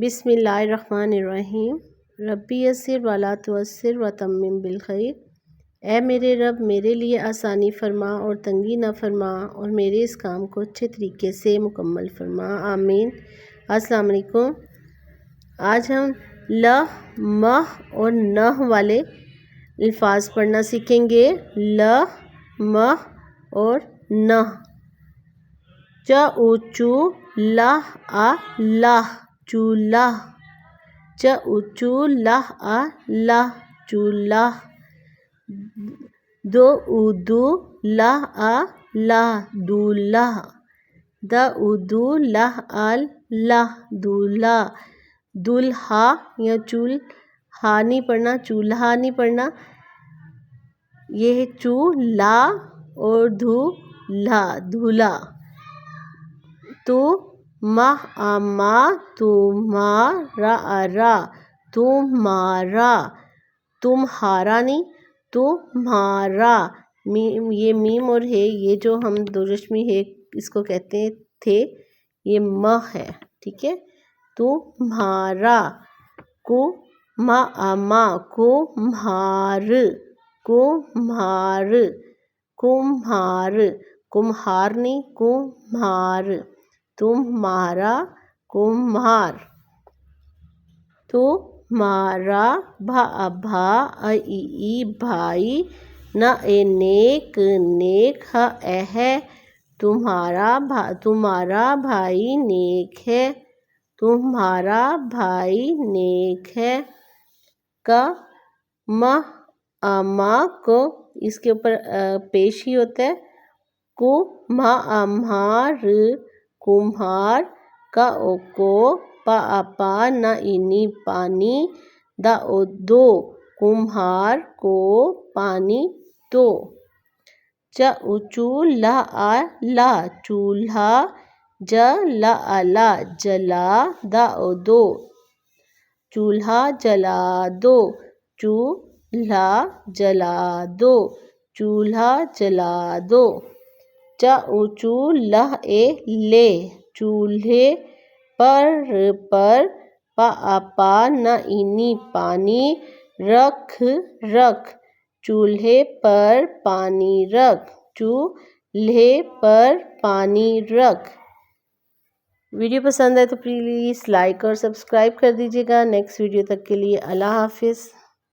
بسم اللہ الرحمن الرحیم۔ ربی یسر ولا تعسر وتمم بالخیر۔ اے میرے رب میرے لیے آسانی فرما اور تنگی نہ فرما، اور میرے اس کام کو اچھے طریقے سے مکمل فرما، آمین۔ السلام علیکم۔ آج ہم ل، م اور ن والے الفاظ پڑھنا سیکھیں گے۔ ل، م اور ن۔ چ او چو لہ آ لاہ چولہ۔ چ او چو لہ آ لاہ چولہ۔ دو او دو لہ آ لاہ دولہ۔ د او دو لہ آ لاہ دولہ۔ دولہا یا چولہا نہیں پڑھنا، چولہا نہیں پڑھنا، یہ ہے چو لا اور دھو لا، دھولا۔ تو مہ آما تمہارا را، تمہارا، تمہارا نہیں تمہارا۔ یہ میم اور ہے، یہ جو ہم دو رشمی ہے اس کو کہتے تھے، یہ م ہے، ٹھیک ہے۔ تمہارا، کو مہ آما کمہار، کمہار، کمہار، کمہار نہیں کمہار۔ تمہارا، کمہار۔ تمہارا، بھا بھا ای ای بھائی، ن اے نیک نیک، ہ اے ہے، تمہارا بھائی نیک ہے، تمہارا بھائی نیک ہے۔ ک مہ آما کو، اس کے اوپر پیش ہی ہوتا ہے، کو مہ آمہار کمہار، کا او کو، پا پا نا اینی پانی، دا او دو کمہار کو پانی دو۔ چ او چو لہ آ لا چولہا، ج لا آ لا جلا، دا او دو چولہا جلا دو، چولہا جلا دو، چولہا جلا دو۔ چ او چو لہ اے لے چولہے پر، پا پا نا اینی پانی، رکھ رکھ، چولہے پر پانی رکھ، چولہے پر پانی رکھ۔ ویڈیو پسند ہے تو پلیز لائک اور سبسکرائب کر دیجیے گا۔ نیکسٹ ویڈیو تک کے لیے اللہ حافظ۔